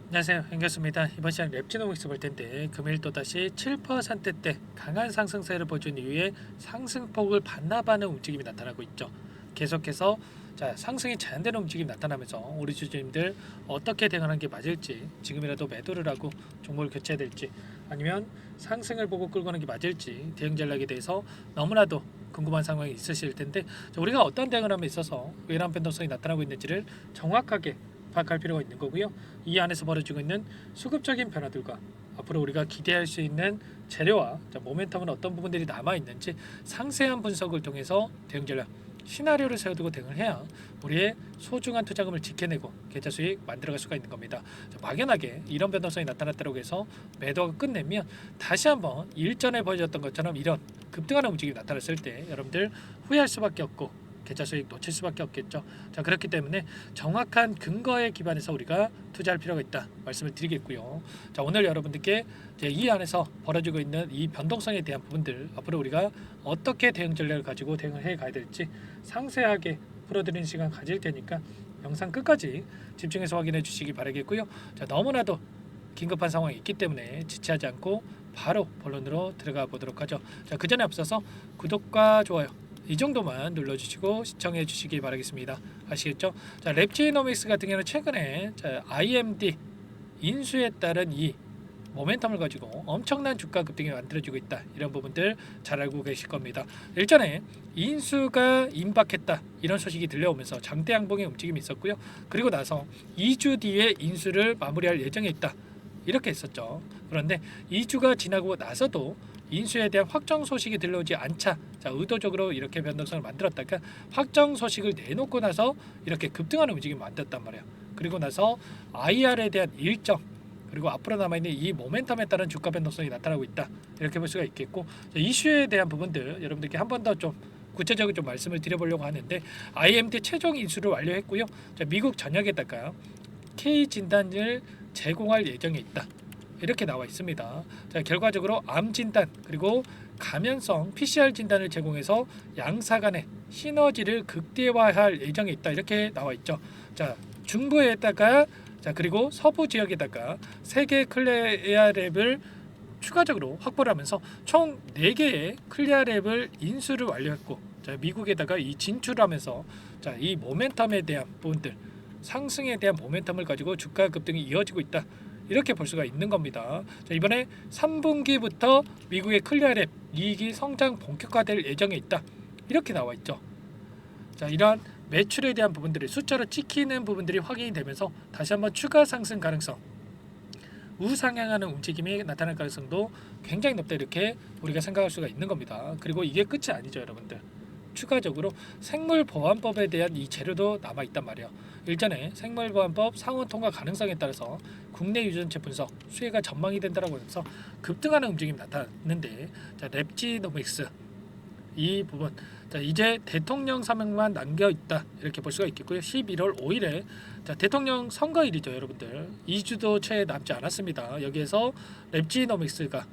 안녕하세요, hen겼습니다. 이번 시간 랩지노믹스 볼 텐데 금일 또다시 7%대 강한 상승세를 보여준 이후에 상승폭을 반납하는 움직임이 나타나고 있죠. 계속해서 상승이 제한되는 움직임이 나타나면서 우리 주주님들 어떻게 대응하는 게 맞을지, 지금이라도 매도를 하고 종목을 교체해야 될지, 아니면 상승을 보고 끌고 가는 게 맞을지 대응 전략에 대해서 너무나도 궁금한 상황이 있으실 텐데, 우리가 어떤 대응을 함에 있어서 외람 변동성이 나타나고 있는지를 정확하게 파악할 필요가 있는 거고요. 이 안에서 벌어지고 있는 수급적인 변화들과 앞으로 우리가 기대할 수 있는 재료와 모멘텀은 어떤 부분들이 남아 있는지 상세한 분석을 통해서 대응 전략 시나리오를 세워두고 대응을 해야 우리의 소중한 투자금을 지켜내고 계좌 수익 만들어갈 수가 있는 겁니다. 막연하게 이런 변동성이 나타났다고 해서 매도가 끝내면 다시 한번 일전에 보여줬던 것처럼 이런 급등하는 움직임이 나타났을 때 여러분들 후회할 수밖에 없고 계좌 수익 놓칠 수밖에 없겠죠. 그렇기 때문에 정확한 근거에 기반해서 우리가 투자할 필요가 있다 말씀을 드리겠고요. 오늘 여러분들께 이 안에서 벌어지고 있는 이 변동성에 대한 부분들 앞으로 우리가 어떻게 대응 전략을 가지고 대응을 해 가야 될지 상세하게 풀어드리는 시간 가질 테니까 영상 끝까지 집중해서 확인해 주시기 바라겠고요. 너무나도 긴급한 상황이 있기 때문에 지체하지 않고 바로 본론으로 들어가 보도록 하죠. 그 전에 앞서서 구독과 좋아요 이 정도만 눌러주시고 시청해 주시기 바라겠습니다. 아시겠죠? 랩지노믹스 같은 경우는 최근에 IMD 인수에 따른 이 모멘텀을 가지고 엄청난 주가 급등이 만들어지고 있다. 이런 부분들 잘 알고 계실 겁니다. 일전에 인수가 임박했다. 이런 소식이 들려오면서 장대 양봉의 움직임이 있었고요. 그리고 나서 2주 뒤에 인수를 마무리할 예정에 있다. 이렇게 했었죠. 그런데 2주가 지나고 나서도 인수에 대한 확정 소식이 들려오지 않자 의도적으로 이렇게 변동성을 만들었다가 확정 소식을 내놓고 나서 이렇게 급등하는 움직임을 만들었단 말이에요. 그리고 나서 IR에 대한 일정 그리고 앞으로 남아있는 이 모멘텀에 따른 주가 변동성이 나타나고 있다. 이렇게 볼 수가 있겠고, 이슈에 대한 부분들 여러분들께 한 번 더 좀 구체적으로 좀 말씀을 드려보려고 하는데, IMD 최종 인수를 완료했고요. 미국 전역에다가 K 진단을 제공할 예정에 있다. 이렇게 나와 있습니다. 결과적으로 암 진단 그리고 감염성 PCR 진단을 제공해서 양사 간의 시너지를 극대화할 예정에 있다. 이렇게 나와 있죠. 중부에다가 그리고 서부 지역에다가 3개 클리어 랩을 추가적으로 확보를 하면서 총 4개의 클리어 랩을 인수를 완료했고, 미국에다가 이 진출하면서 이 모멘텀에 대한 부분들 상승에 대한 모멘텀을 가지고 주가 급등이 이어지고 있다. 이렇게 볼 수가 있는 겁니다. 이번에 3분기부터 미국의 클리어랩 이익이 성장 본격화될 예정에 있다. 이렇게 나와 있죠. 이러한 매출에 대한 부분들이 숫자로 찍히는 부분들이 확인이 되면서 다시 한번 추가 상승 가능성, 우상향하는 움직임이 나타날 가능성도 굉장히 높다. 이렇게 우리가 생각할 수가 있는 겁니다. 그리고 이게 끝이 아니죠, 여러분들. 추가적으로 생물보안법에 대한 이 재료도 남아 있단 말이에요. 일전에 생물보안법 상원 통과 가능성에 따라서 국내 유전체 분석 수혜가 전망이 된다라고 해서 급등하는 움직임이 나타났는데, 랩지노믹스 이 부분 이제 대통령 사명만 남겨 있다 이렇게 볼 수가 있겠고요. 11월 5일에 대통령 선거일이죠, 여러분들. 2주도 채 남지 않았습니다. 여기에서 랩지노믹스가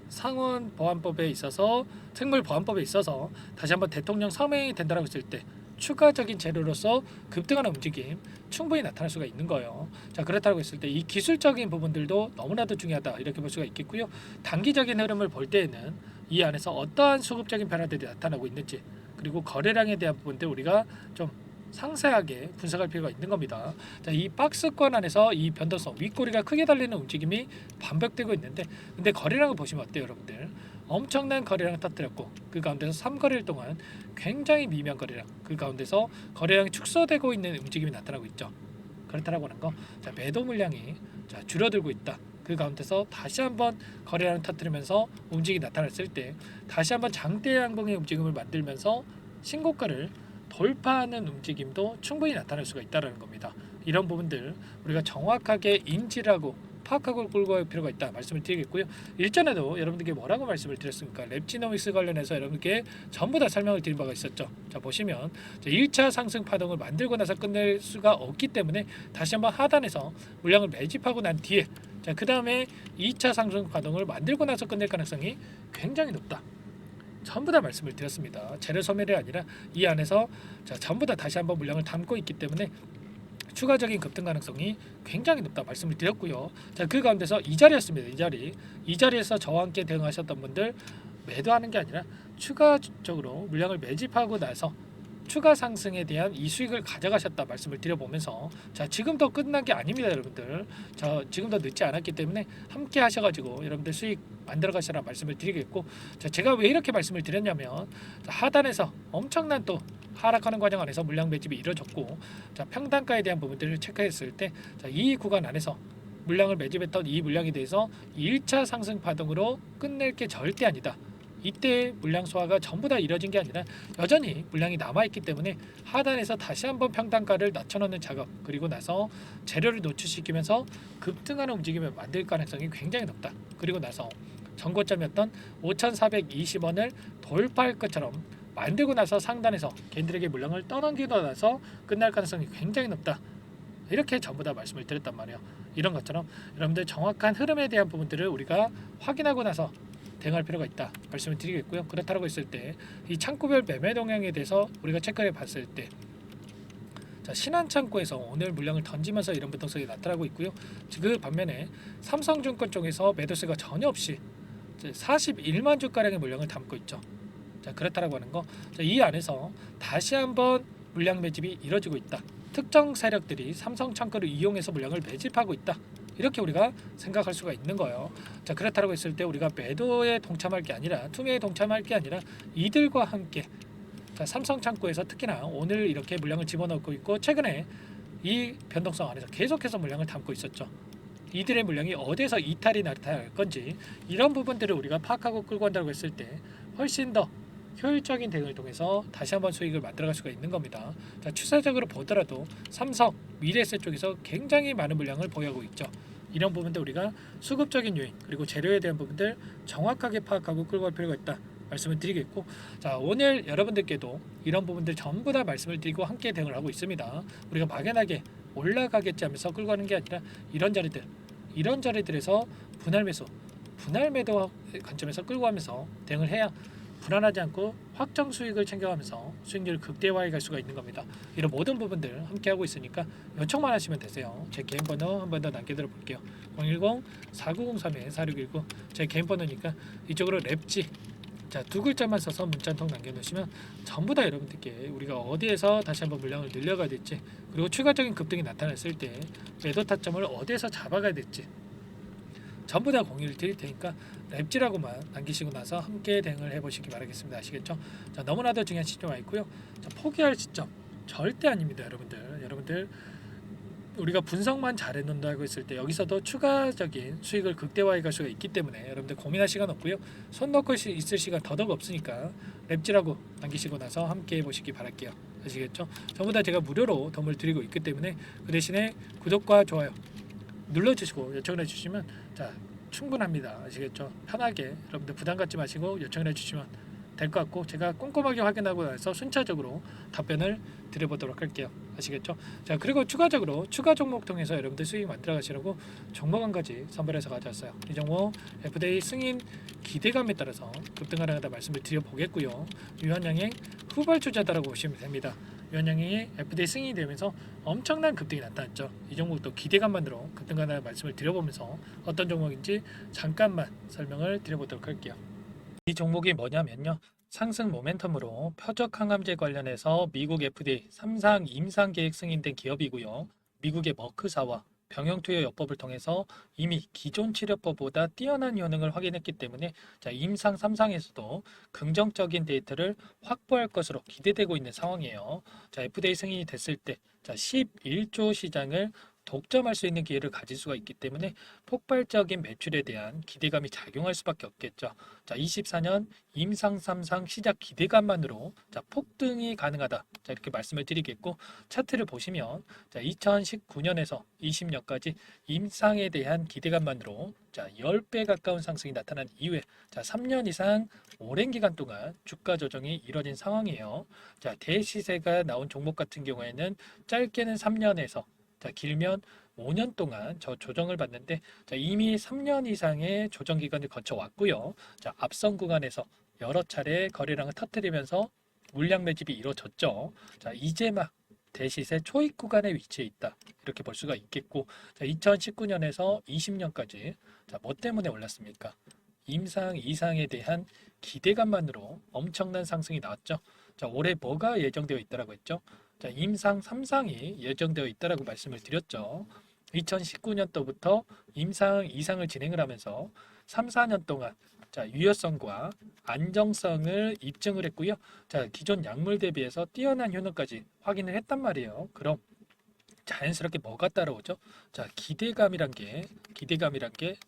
상원 보안법에 있어서 생물 보안법에 있어서 다시 한번 대통령 서명이 된다라고 했을 때 추가적인 재료로서 급등하는 움직임 충분히 나타날 수가 있는 거예요. 그렇다고 했을 때 이 기술적인 부분들도 너무나도 중요하다 이렇게 볼 수가 있겠고요. 단기적인 흐름을 볼 때에는 이 안에서 어떠한 수급적인 변화들이 나타나고 있는지 그리고 거래량에 대한 부분들 우리가 좀 상세하게 분석할 필요가 있는 겁니다. 이 박스권 안에서 이 변동성 윗꼬리가 크게 달리는 움직임이 반복되고 있는데, 근데 거래량을 보시면 어때요, 여러분들? 엄청난 거래량을 터뜨렸고 그 가운데서 3거래일 동안 굉장히 미미한 거래량, 그 가운데서 거래량이 축소되고 있는 움직임이 나타나고 있죠. 그렇다라고 하는 거, 매도 물량이 줄어들고 있다. 그 가운데서 다시 한번 거래량을 터뜨리면서 움직임이 나타났을 때 다시 한번 장대 양봉의 움직임을 만들면서 신고가를 돌파하는 움직임도 충분히 나타날 수가 있다는 겁니다. 이런 부분들 우리가 정확하게 인지하고 파악하고 끌고 갈 필요가 있다 말씀을 드리겠고요. 일전에도 여러분들께 뭐라고 말씀을 드렸습니까? 랩지노믹스 관련해서 여러분께 전부 다 설명을 드린 바가 있었죠. 보시면 1차 상승 파동을 만들고 나서 끝낼 수가 없기 때문에 다시 한번 하단에서 물량을 매집하고 난 뒤에 그 다음에 2차 상승 파동을 만들고 나서 끝낼 가능성이 굉장히 높다. 전부 다 말씀을 드렸습니다. 재료 소멸이 아니라 이 안에서 전부 다 다시 한번 물량을 담고 있기 때문에 추가적인 급등 가능성이 굉장히 높다 말씀을 드렸고요. 자, 그 가운데서 이 자리였습니다. 이 자리에서 저와 함께 대응하셨던 분들 매도하는 게 아니라 추가적으로 물량을 매집하고 나서 추가 상승에 대한 이 수익을 가져가셨다 말씀을 드려보면서, 자, 지금도 끝난 게 아닙니다 여러분들. 자, 지금도 늦지 않았기 때문에 함께 하셔가지고 여러분들 수익 만들어 가시라 말씀을 드리겠고, 자, 제가 왜 이렇게 말씀을 드렸냐면, 자, 하단에서 엄청난 또 하락하는 과정 안에서 물량 매집이 이루어졌고, 자, 평단가에 대한 부분들을 체크했을 때, 자, 이 구간 안에서 물량을 매집했던 이 물량에 대해서 1차 상승 파동으로 끝낼 게 절대 아니다. 이때 물량 소화가 전부 다 이뤄진 게 아니라 여전히 물량이 남아있기 때문에 하단에서 다시 한번 평단가를 낮춰놓는 작업, 그리고 나서 재료를 노출시키면서 급등하는 움직임을 만들 가능성이 굉장히 높다. 그리고 나서 전고점이었던 5,420원을 돌파할 것처럼 만들고 나서 상단에서 개인들에게 물량을 떠넘기고 나서 끝날 가능성이 굉장히 높다. 이렇게 전부 다 말씀을 드렸단 말이에요. 이런 것처럼 여러분들 정확한 흐름에 대한 부분들을 우리가 확인하고 나서 대응할 필요가 있다 말씀을 드리겠고요. 그렇다고 했을 때 이 창구별 매매 동향에 대해서 우리가 체크해 봤을 때, 자, 신한창구에서 오늘 물량을 던지면서 이런 변동성이 나타나고 있고요. 그 반면에 삼성증권 쪽에서 매도세가 전혀 없이 41만 주가량의 물량을 담고 있죠. 자, 그렇다라고 하는 거, 자, 이 안에서 다시 한번 물량 매집이 이뤄지고 있다. 특정 세력들이 삼성 창구를 이용해서 물량을 매집하고 있다. 이렇게 우리가 생각할 수가 있는 거예요. 자, 그렇다고 했을 때 우리가 매도에 동참할 게 아니라, 투매에 동참할 게 아니라 이들과 함께, 자, 삼성 창구에서 특히나 오늘 이렇게 물량을 집어넣고 있고, 최근에 이 변동성 안에서 계속해서 물량을 담고 있었죠. 이들의 물량이 어디에서 이탈이 나타날 건지 이런 부분들을 우리가 파악하고 끌고 간다고 했을 때 훨씬 더 효율적인 대응을 통해서 다시 한번 수익을 만들어갈 수가 있는 겁니다. 자, 추세적으로 보더라도 삼성, 미래에셋 쪽에서 굉장히 많은 물량을 보유하고 있죠. 이런 부분들 우리가 수급적인 요인, 그리고 재료에 대한 부분들 정확하게 파악하고 끌고 갈 필요가 있다 말씀을 드리겠고, 자, 오늘 여러분들께도 이런 부분들 전부 다 말씀을 드리고 함께 대응을 하고 있습니다. 우리가 막연하게 올라가겠지 하면서 끌고 가는 게 아니라 이런 자리들에서 분할 매수, 분할 매도 관점에서 끌고 가면서 대응을 해야 불안하지 않고 확정 수익을 챙겨가면서 수익률 극대화해 갈 수가 있는 겁니다. 이런 모든 부분들 함께 하고 있으니까 요청만 하시면 되세요. 제 개인 번호 한 번 더 남겨드려 볼게요. 010-4903-4619 제 개인 번호니까 이쪽으로 랩지, 자, 두 글자만 써서 문자 한 통 남겨놓으시면 전부 다 여러분들께 우리가 어디에서 다시 한번 물량을 늘려가야 될지, 그리고 추가적인 급등이 나타났을 때 매도 타점을 어디에서 잡아가야 될지 전부 다 공유를 드릴 테니까 랩지라고만 남기시고 나서 함께 대응을 해보시기 바라겠습니다. 아시겠죠? 자, 너무나도 중요한 시점이 있고요. 자, 포기할 시점 절대 아닙니다, 여러분들. 우리가 분석만 잘해놓는다고 했을 때 여기서도 추가적인 수익을 극대화해 갈 수가 있기 때문에 여러분들 고민할 시간 없고요. 손 놓고 있을 시간 더더욱 없으니까 랩지라고 남기시고 나서 함께 해보시기 바랄게요. 아시겠죠? 전부 다 제가 무료로 도움을 드리고 있기 때문에 그 대신에 구독과 좋아요 눌러주시고 요청을 해주시면, 자, 충분합니다. 아시겠죠? 편하게 여러분들 부담 갖지 마시고 요청을 해주시면 될 것 같고, 제가 꼼꼼하게 확인하고 나서 순차적으로 답변을 드려보도록 할게요. 아시겠죠? 자, 그리고 추가적으로 추가 종목 통해서 여러분들 수익 만들어 가시라고 종목 한 가지 선별해서 가져왔어요. 이 종목 FDA 승인 기대감에 따라서 급등하다 말씀을 드려보겠고요. 유한양행 후발주자다라고 보시면 됩니다. 유한양행이 FDA 승인이 되면서 엄청난 급등이 나타났죠. 이 종목도 기대감만으로 급등하다는 말씀을 드려보면서 어떤 종목인지 잠깐만 설명을 드려보도록 할게요. 이 종목이 뭐냐면요, 상승 모멘텀으로 표적 항암제 관련해서 미국 FDA 3상 임상 계획 승인된 기업이고요. 미국의 머크사와 병용투여 요법을 통해서 이미 기존 치료법보다 뛰어난 효능을 확인했기 때문에, 자, 임상 3상에서도 긍정적인 데이터를 확보할 것으로 기대되고 있는 상황이에요. 자, FDA 승인이 됐을 때, 자, 11조 시장을 독점할 수 있는 기회를 가질 수가 있기 때문에 폭발적인 매출에 대한 기대감이 작용할 수밖에 없겠죠. 자, 24년 임상 3상 시작 기대감만으로, 자, 폭등이 가능하다. 자, 이렇게 말씀을 드리겠고, 차트를 보시면, 자, 2019년에서 20년까지 임상에 대한 기대감만으로, 자, 10배 가까운 상승이 나타난 이후에, 자, 3년 이상 오랜 기간 동안 주가 조정이 이뤄진 상황이에요. 자, 대시세가 나온 종목 같은 경우에는 짧게는 3년에서, 자, 길면 5년 동안 저 조정을 받는데, 자, 이미 3년 이상의 조정 기간을 거쳐 왔고요. 자, 앞선 구간에서 여러 차례 거래량을 터뜨리면서 물량 매집이 이루어졌죠. 자, 이제 막 대시세 초입 구간에 위치해 있다. 이렇게 볼 수가 있겠고, 자, 2019년에서 20년까지 자, 뭐 때문에 올랐습니까? 임상 이상에 대한 기대감만으로 엄청난 상승이 나왔죠. 자, 올해 뭐가 예정되어 있다라고 했죠? 자, 임상 3상이 예정되어 있다라고 말씀을 드렸죠. 2019년도부터 임상 이상을 진행을 하면서 3, 4년 동안 자, 유효성과 안정성을 입증을 했고요. 자, 기존 약물 대비해서 뛰어난 효능까지 확인을 했단 말이에요. 그럼 자연스럽게 뭐가 따라오죠? 자, 기대감이란 게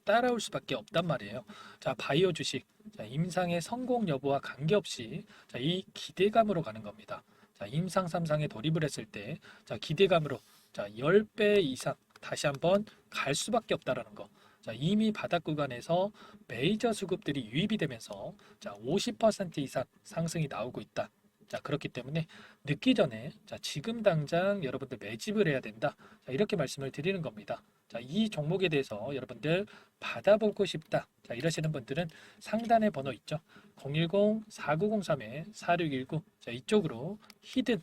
따라올 수밖에 없단 말이에요. 자, 바이오 주식, 자, 임상의 성공 여부와 관계없이 자, 이 기대감으로 가는 겁니다. 자, 임상 3상에 돌입을 했을 때, 자, 기대감으로 자, 10배 이상 다시 한번 갈 수밖에 없다라는 거. 자, 이미 바닥 구간에서 메이저 수급들이 유입이 되면서 자, 50% 이상 상승이 나오고 있다. 자, 그렇기 때문에 늦기 전에 자, 지금 당장 여러분들 매집을 해야 된다. 자, 이렇게 말씀을 드리는 겁니다. 자, 이 종목에 대해서 여러분들 받아보고 싶다. 자, 이러시는 분들은 상단에 번호 있죠. 010-4903-4619. 자, 이쪽으로 히든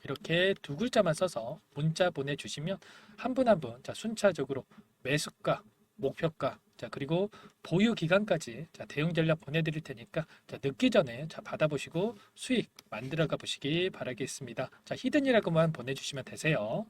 이렇게 두 글자만 써서 문자 보내주시면 한 분 한 분 자, 순차적으로 매수가, 목표가, 자, 그리고 보유 기간까지 자, 대응 전략 보내드릴 테니까 자, 늦기 전에 자, 받아보시고 수익 만들어가 보시기 바라겠습니다. 자, 히든이라고만 보내주시면 되세요.